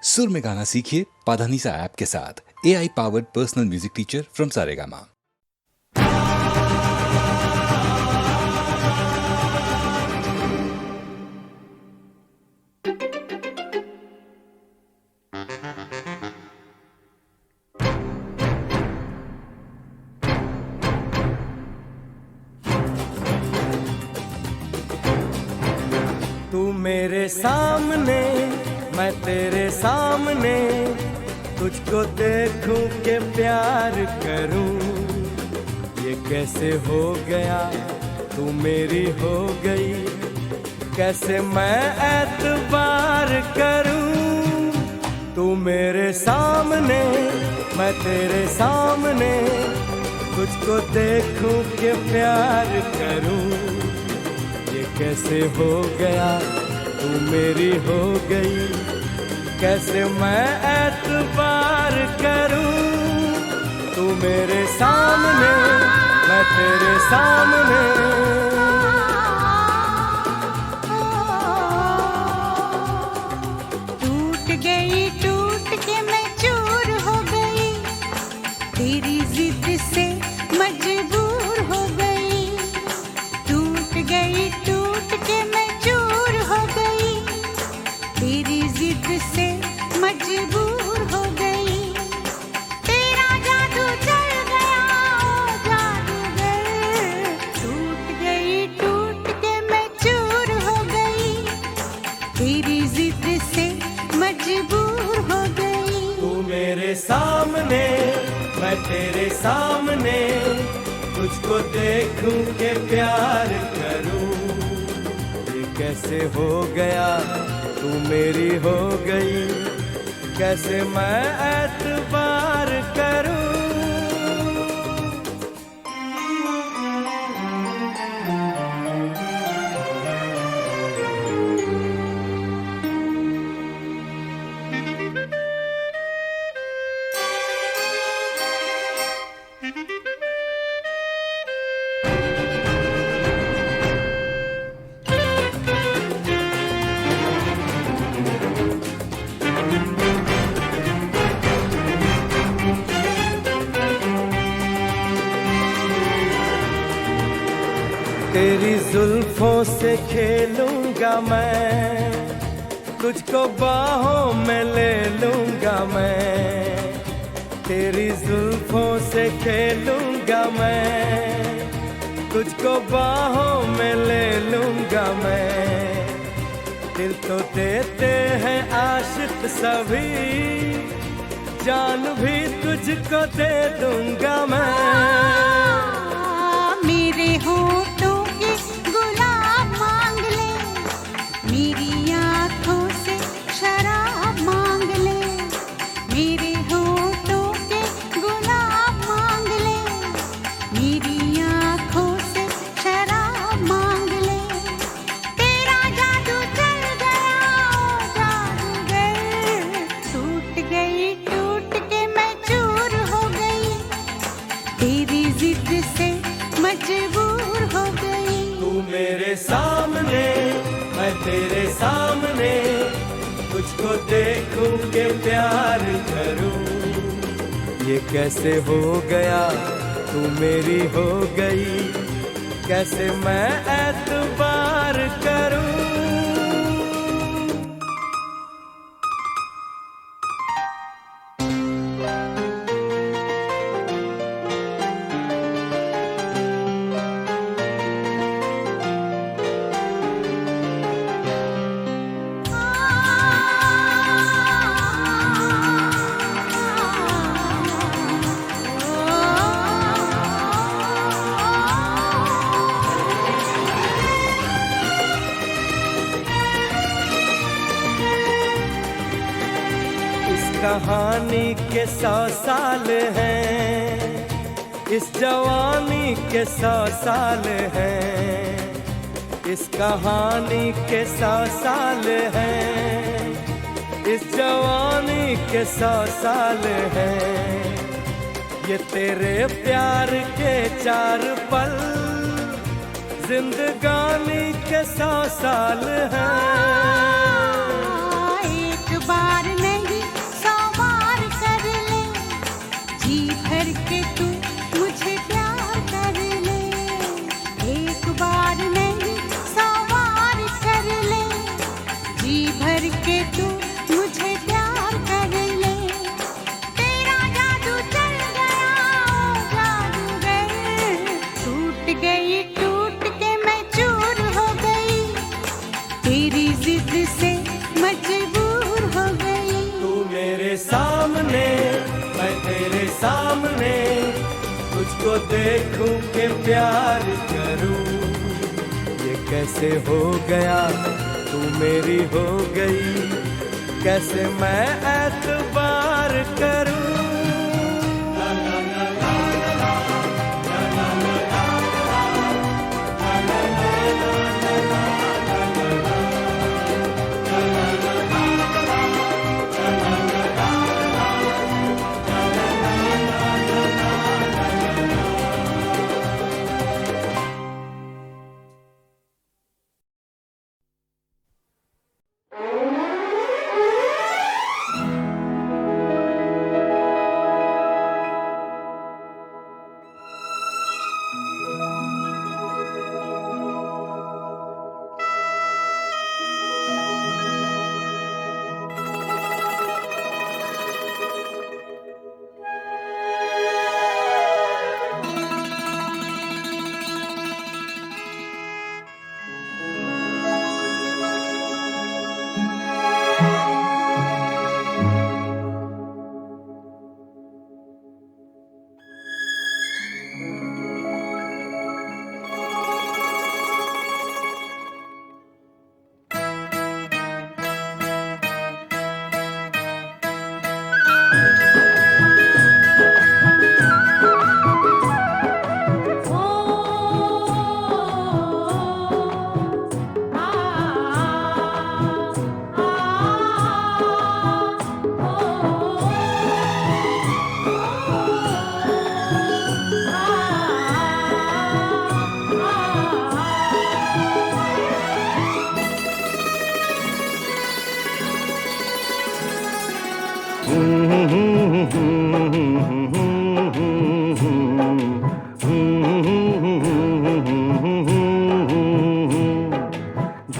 सुर में गाना सीखिए पाधानीसा ऐप के साथ। AI powered personal music teacher from Saregama. तू मेरे सामने मैं तेरे सामने, तुझको देखूं के प्यार करूं। ये कैसे हो गया तू मेरी हो गई, कैसे मैं एतबार करूं। तू मेरे सामने मैं तेरे सामने, तुझको देखूं के प्यार करूं। ये कैसे हो गया तू मेरी हो गई, कैसे मैं एतबार करूं। तू मेरे सामने मैं तेरे सामने। टूट के मैं चूर हो गई, तेरी जिद से मजबूर हो गई। टूट के मैं चूर हो गई, तेरी जिद से मजबूर हो गई। तेरा जादू चल गया ओ जादूगर। टूट के मैं चूर हो गई, तेरी जिद से मजबूर हो गई। तू मेरे सामने मैं तेरे सामने, तुझको देखूं के प्यार करूं। ये कैसे हो गया तू मेरी हो गई, कैसे मैं एतबार करूं। तेरी जुल्फों से खेलूंगा मैं, तुझको बाहों में ले लूंगा मैं। तेरी जुल्फों से खेलूंगा मैं, तुझको बाहों में ले लूंगा मैं। दिल तो देते हैं आशिक सभी, जान भी तुझको दे दूंगा मैं। मेरे होठों के गुलाब मांग ले, मेरी आँखों से शराब मांग ले। मेरे होठों के गुलाब मांग ले, मेरी आँखों से शराब मांग ले। तेरा जादू चल गया ओ जादूगर। टूट के मैं चूर हो गई, तेरी जिद से मजबूर हो गई। तू मेरे सामने मैं तेरे सामने, तुझको देखूं के प्यार करूं। ये कैसे हो गया तू मेरी हो गई, कैसे मैं एतबार करूं। कहानी के 100 साल हैं, इस जवानी के 100 साल हैं। इस कहानी के 100 साल हैं, इस जवानी के 100 साल हैं। ये तेरे प्यार के 4 पल, जिंदगानी के 100 साल हैं। एक बार नहीं सामने, तुझको देखूं के प्यार करूं। ये कैसे हो गया, तू मेरी हो गई, कैसे मैं एतबार करूं।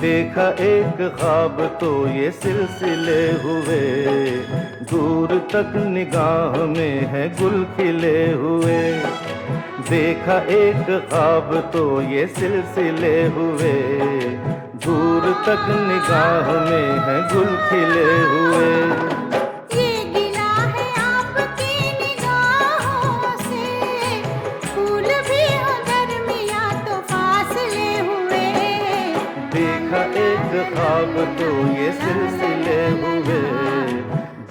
देखा एक ख्वाब तो ये सिलसिले हुए, दूर तक निगाह में है गुल खिले हुए। देखा एक ख्वाब तो ये सिलसिले हुए, दूर तक निगाह में है गुल खिले हुए। ख्वाब तो ये सिलसिले हुए,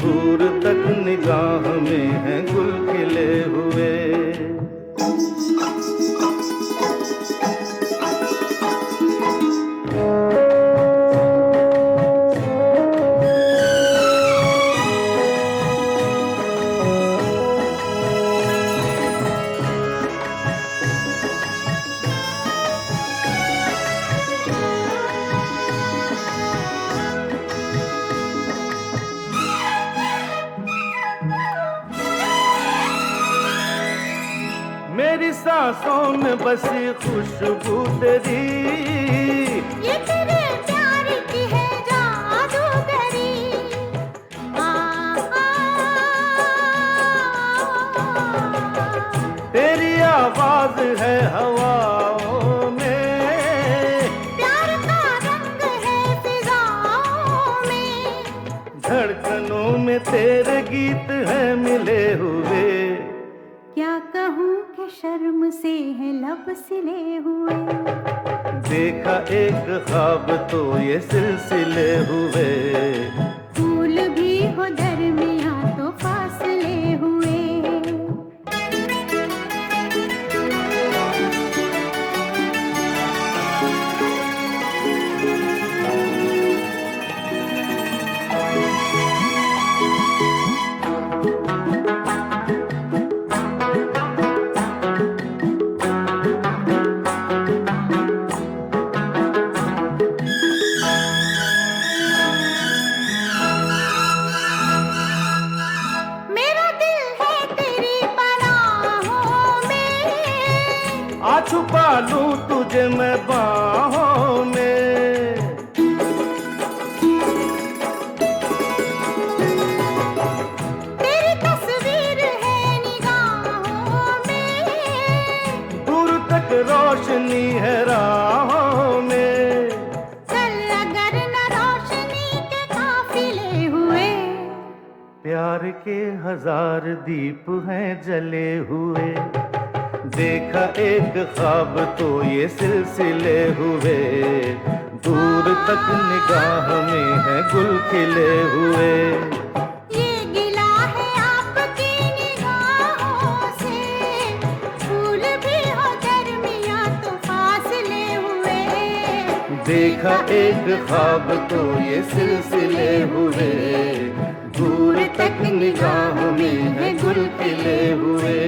दूर तक निगाह में है गुल खिले हुए। मेरी सांसों में बसी खुशबू तेरी, ये तेरे प्यार की है जादूगरी। तेरी आवाज है हवाओं में, प्यार का रंग है फिजाओं में, धड़कनों में तेरे गीत है मिले हुए। क्या कहूँ कि शर्म से है लब सिले हुए। देखा एक ख्वाब तो ये सिलसिले हुए, फूल भी हो दरमियां तो फासले हुए। छुपा लूं तुझे मैं बाहों में, तेरी तस्वीर है निगाहों में, दूर तक रोशनी है राहों में। चल अगर न रोशनी के काफिले हुए, प्यार के हजार दीप हैं जले हुए, देखा एक ख्वाब तो ये सिलसिले हुए, दूर तक निगाह में है गुल खिले हुए। ये गिला है आपकी निगाहों से, फूल भी हो दरमियां तो फासले हुए। देखा एक ख्वाब तो ये सिलसिले हुए, दूर तक निगाह में है गुल खिले हुए।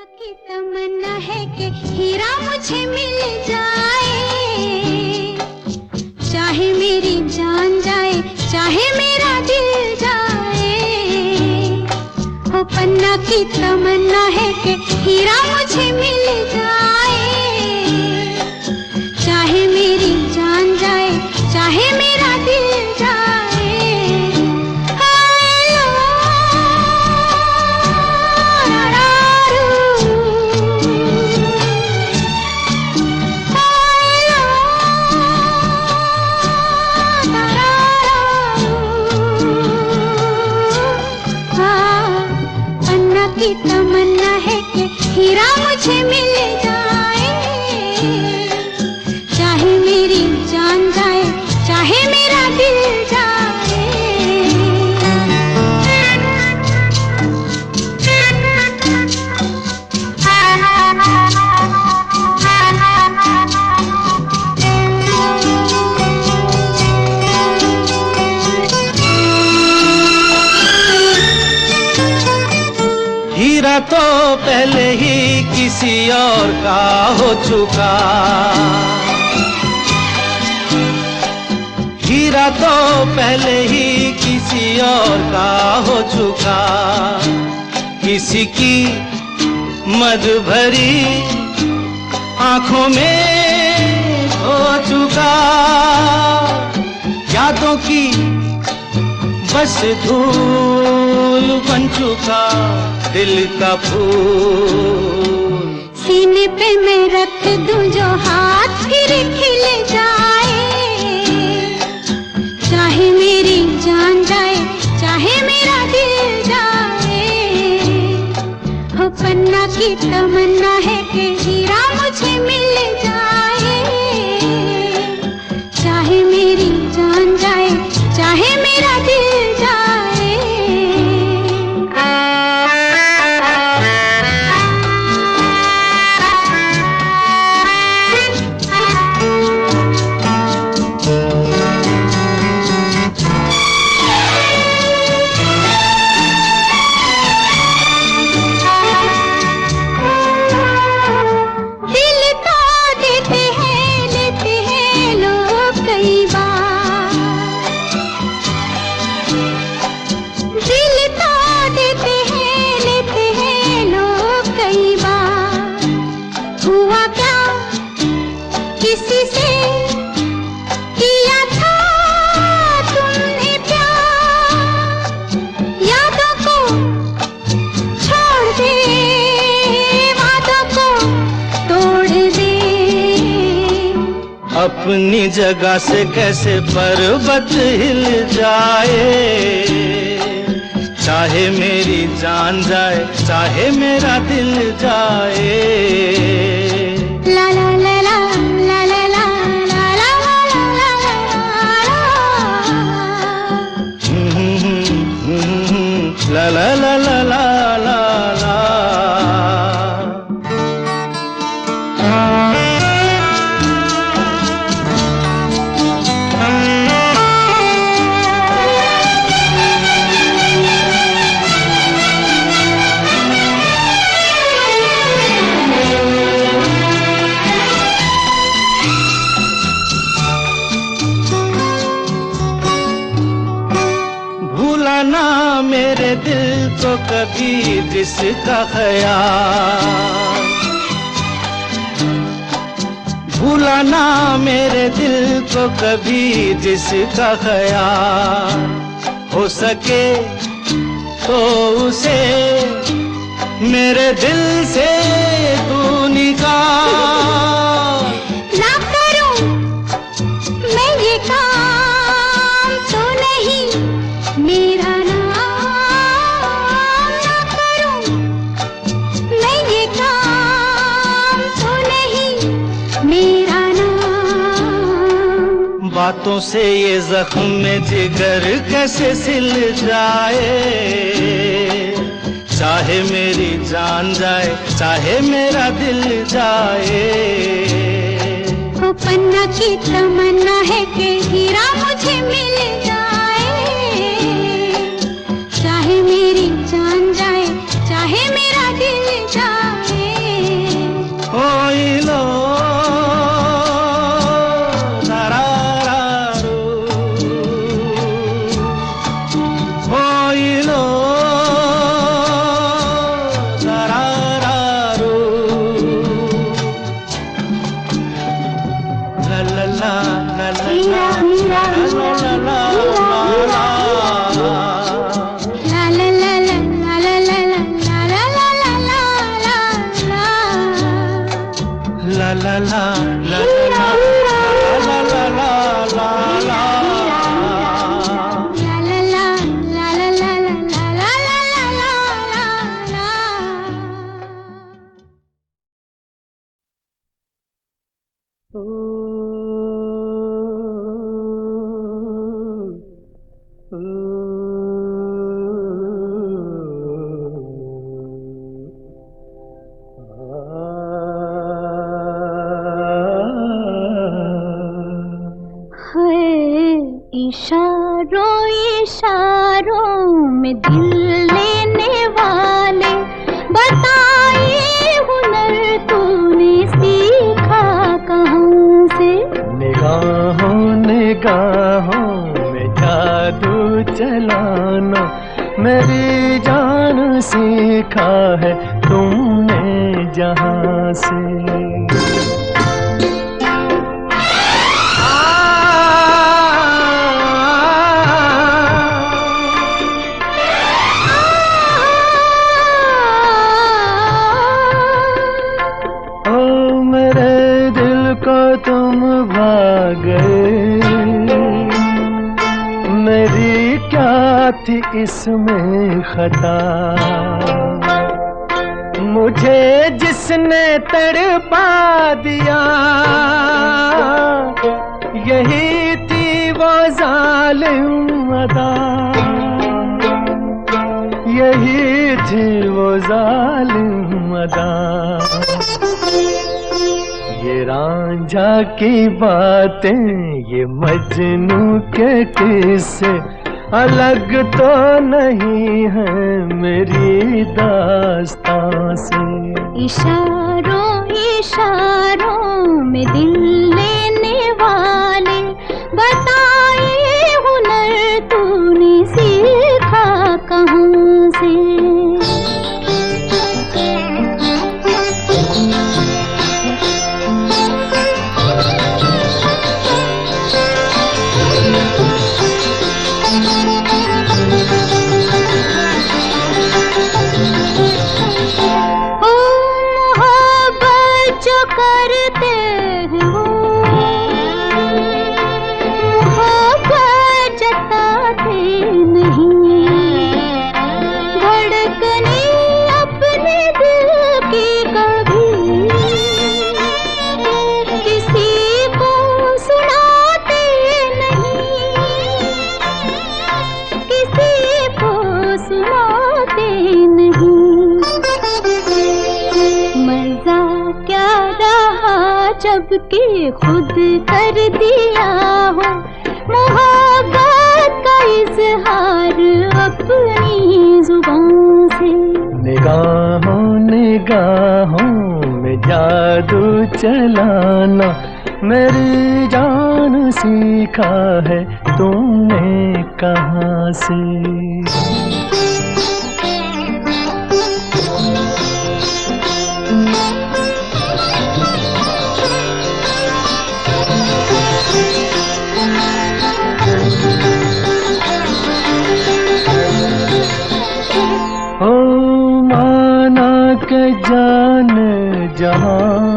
की तमन्ना है कि हीरा मुझे मिल जाए, चाहे मेरी जान जाए, चाहे मेरा दिल जाए। हो पन्ना की तमन्ना है कि हीरा मुझे मिल जाए, चाहे मेरी जान जाए, चाहे मेरा दिल जाए। की तमन्ना है कि हीरा मुझे मिल जाए, चाहे मेरी जान जाए, चाहे मेरा दिल जाए। हीरा तो पहले ही किसी और का हो चुका, हीरा तो पहले ही किसी और का हो चुका। किसी की मद भरी आंखों में हो चुका, यादों की बस धूल बन चुका दिल का फूल। सीने पे मैं रख दूं जो हाथ फिर खिल जाए, चाहे मेरी जान जाए, चाहे मेरा दिल जाए। हो पन्ना की तमन्ना है कि हीरा मुझे मिल जाए, चाहे मेरी जान जाए, चाहे मेरा दिल जाए। किसी से किया था तुमने प्यार, यादों को छोड़ दे, वादों को तोड़ दे। अपनी जगह से कैसे पर्वत हिल जाए, चाहे मेरी जान जाए, चाहे मेरा दिल जाए। ला ला ला ला ला ला ला ला ला ला ला ला ला ला ला ला ला। ना मेरे दिल को कभी जिसका ख्याल, भूला ना मेरे दिल को कभी जिसका ख्याल। हो सके तो उसे मेरे दिल से तू निकाल। ना करूं मैं ये काम तो नहीं मेरा नाम, ना करूं मैं ये काम तो नहीं मेरा नाम। बातों से ये जख्म में जिगर कैसे सिल जाए, चाहे मेरी जान जाए, चाहे मेरा दिल जाए। वो पन्ना की तमन्ना है कि हीरा मुझे मिल जाए, चाहे मेरी जान जाए, चाहे मेरा दिल जाए। में दिल लेने वाले, बताए हुनर तूने सीखा कहाँ से? निगाहों निगाहों में जादू चलाना मेरी जान सीखा है तुमने जहाँ से। तुम भाग गए, मेरी क्या थी इसमें खता? मुझे जिसने तड़पा दिया, यही थी वो जालिम अदा, यही थी वो जालिम अदा। ये रांझा की बातें, ये मजनू के किस्से अलग तो नहीं है मेरी दास्तां से। इशारों इशारों में दिल लेने वाले, बताए हुनर तूने सीखा कहाँ से? जबकि खुद कर दिया हो मोहब्बत का इजहार अपनी जुबान से। निगाहों निगाहों में जादू चलाना मेरी जान सीखा है तुमने कहाँ से? जान जहां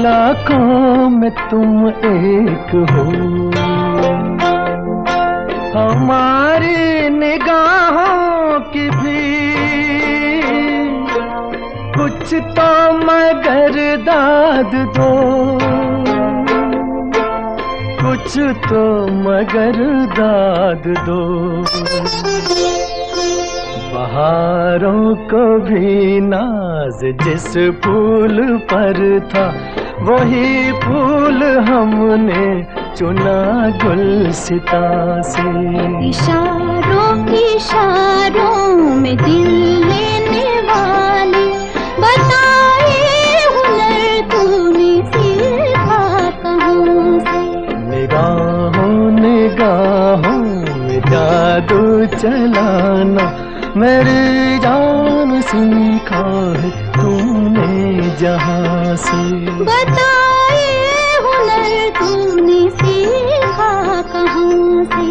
लाखों में तुम एक हो, हमारी निगाहों की भी कुछ तो मगर दाद दो, कुछ तो मगर दाद दो। बहारों को भी नाज जिस फूल पर था, वही फूल हमने चुना गुलसिता से। इशारों इशारों में दिल लेने वाले, बताए हुनर तूने सीखा कहाँ से? निगाहों निगाहों में जादू चलाना मेरी जान सीखा है तुमने जहाँ से। बताए हुनर तूने सीखा कहाँ से?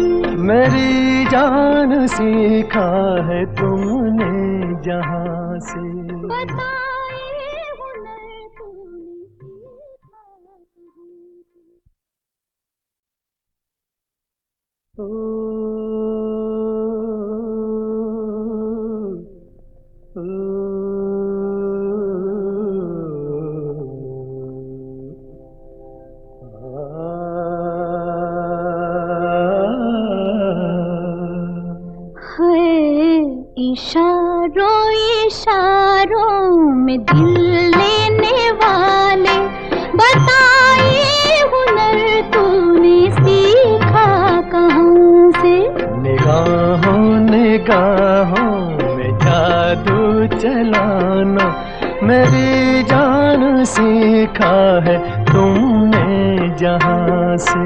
मेरी जान सीखा है तुमने जहाँ से। बताए हुनर तूने सीखा कहाँ से? इशारों इशारों में दिल लेने वाले, बताए हुनर तूने सीखा कहाँ से? निगाह निगाहों में जादू चलाना मेरी जान सीखा है तुमने जहां से।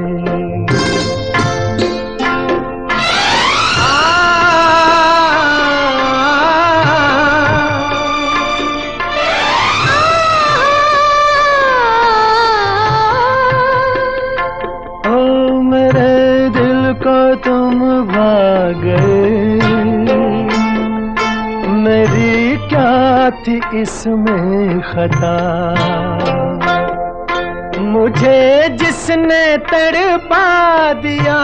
तुम भाग गए, मेरी क्या थी इसमें खता, मुझे जिसने तड़पा दिया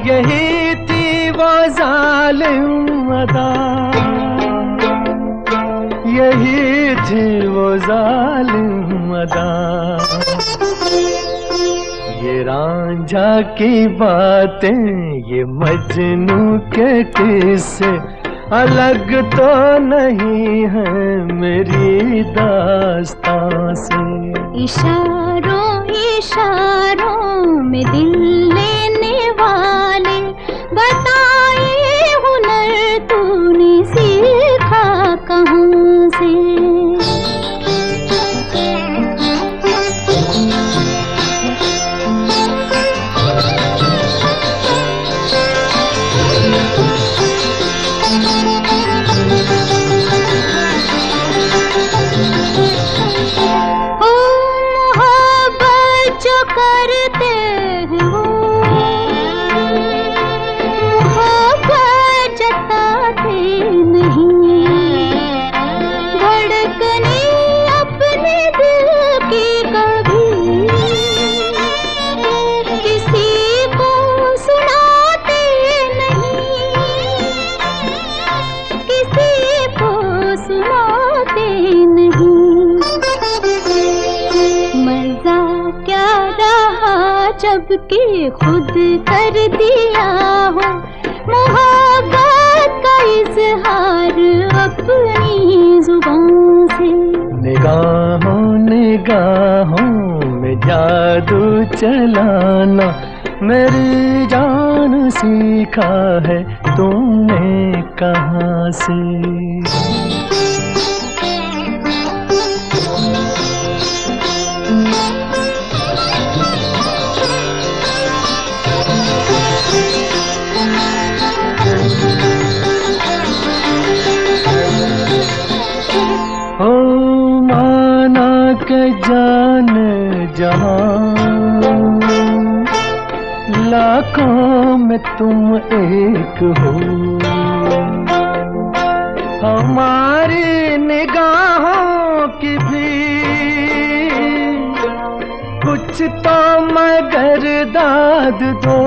यही थी वो जालिम अदा, यही थी वो जालिम अदा। ये रांझा की बातें ये मजनू के किस्से अलग तो नहीं है मेरी दास्तां से। इशारों इशारों में दिल लेने वाले बताए हुनर तूने सीखा कहाँ से। जबकि खुद कर दिया हो मोहब्बत का इजहार अपनी जुबान से। निगाहों निगाहों में जादू चलाना मेरी जान सीखा है तुमने कहाँ से। जान जहां लाखों में तुम एक हो, हमारी निगाहों की भी कुछ तो मगर दाद दो,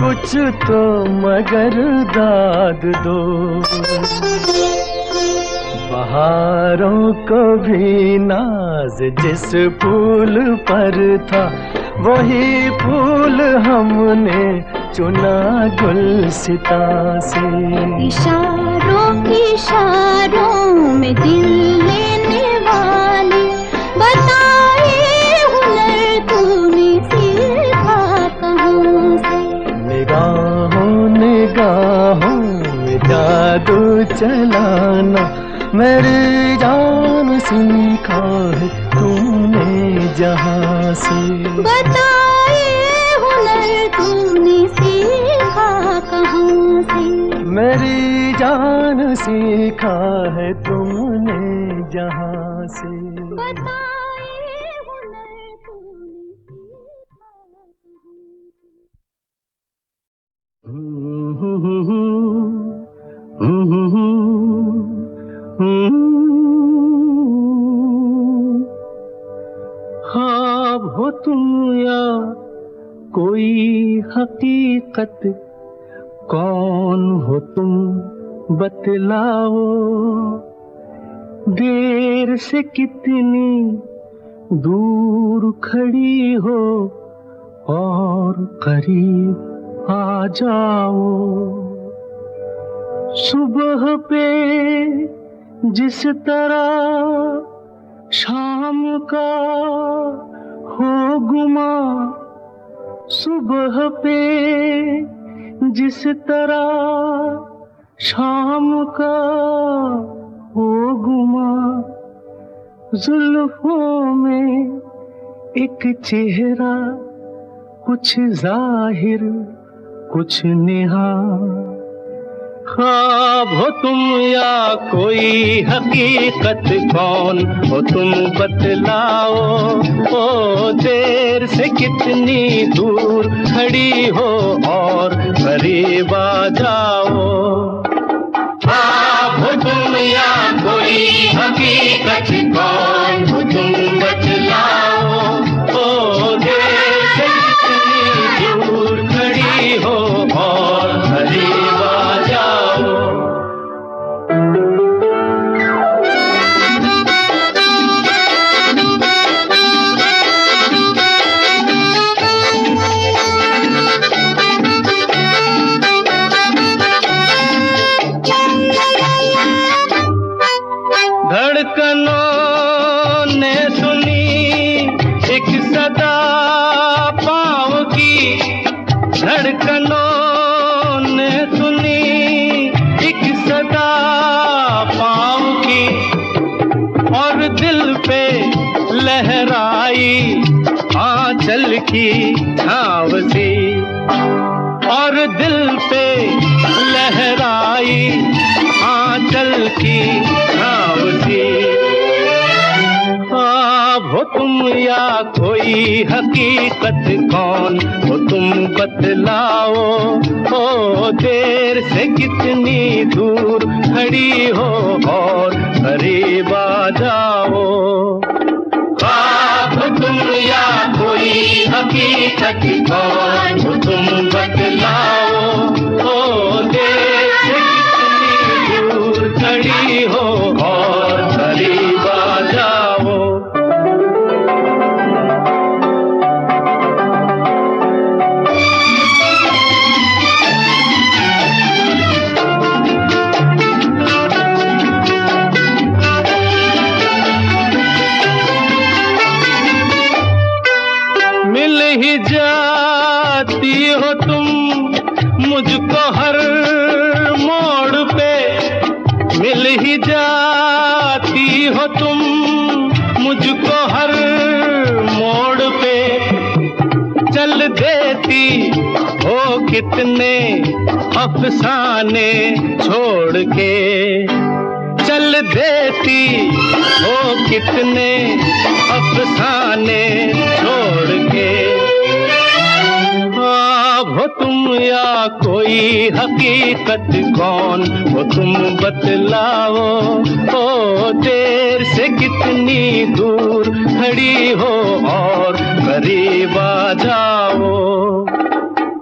कुछ तो मगर दाद दो। बहारों को भी नाज जिस फूल पर था वही फूल हमने चुना गुलसिता से। इशारों इशारों में दिल लेने वाले बताए हुनर तूने सीखा कहाँ से। निगाहों निगाहों में जादू चलाना मेरी जान सीखा है तूने जहां से। बताए हुनर तूने सीखा कहाँ से। मेरी जान सीखा है तुमने जहां से। बताए हुनर तूने सीखा ख्वाब हो तुम या कोई हकीकत, कौन हो तुम बतलाओ। देर से कितनी दूर खड़ी हो और करीब आ जाओ। सुबह पे जिस तरह शाम का हो गुमा, सुबह पे जिस तरह शाम का हो गुमा, जुल्फों में एक चेहरा, कुछ जाहिर कुछ नेहा। ख्वाब हो तुम या कोई हकीकत, कौन हो तुम बतलाओ। ओ देर से कितनी दूर खड़ी हो और करीब आ जाओ। ख्वाब हो तुम या कोई हकीकत, कौन हो तुम बतलाओ। ओ देर से कितनी दूर खड़ी हो और करीब आ जाओ। धड़कनों ने सुनी एक सदा पाँव की, धड़कनों ने सुनी एक सदा पाँव की, और दिल पे लहराई आंचल की छाँव सी, और दिल पे लहराई आंचल की छाँव सी। ख्वाब हो तुम या कोई हकीकत, कौन हो तुम बतलाओ। ओ देर से कितनी दूर खड़ी हो और करीब आ जाओ। ख्वाब हो तुम या कोई हकीकत, कौन हो तुम बतलाओ। ओ देर से कितनी दूर खड़ी हो और करीब आ जाओ। मिल ही जाती हो तुम मुझको हर मोड़ पे, मिल ही जाती हो तुम मुझको हर मोड़ पे। चल देती हो कितने अफसाने छोड़ के, चल देती हो कितने अफसाने छोड़ के। ख्वाब हो तुम या कोई हकीकत, कौन हो तुम बतलाओ। ओ देर से कितनी दूर खड़ी हो और करीब आ जाओ।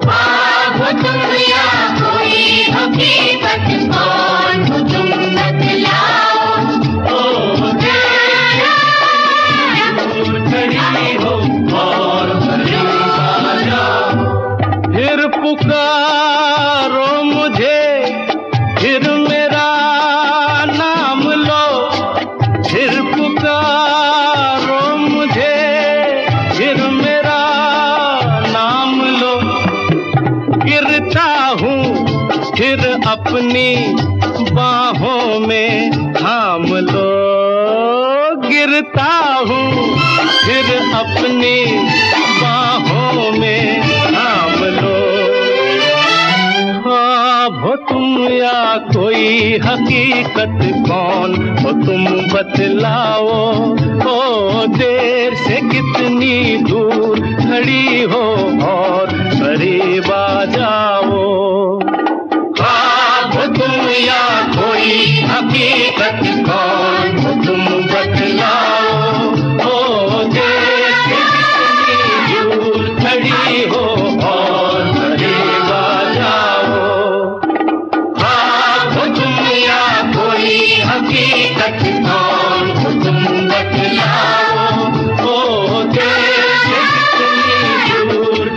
ख्वाब हो तुम या कोई हकीकत, कौन हो तुम बतलाओ। ओ देर से दूर खड़ी हो और करीब आ जाओ। फिर पुकारो मुझे, फिर मेरा नाम लो, फिर पुकारो मुझे, फिर मेरा नाम लो। गिरता हूँ फिर अपनी बाहों में थाम लो, गिरता हूँ फिर अपनी बाहों में थाम लो। ख्वाब हो तुम या कोई हकीकत, कौन हो तुम बतलाओ। ओ देर से कितनी दूर खड़ी हो और करीब आ जाओ। ख्वाब हो तुम या कोई हकीकत, कौन हो तुम बतलाओ। ओ देर से कितनी दूर खड़ी हो और करीब आ जाओ। ख्वाब हो तुम या कोई हकीकत, कौन हो तुम बतलाओ। ओ देर से कितनी दूर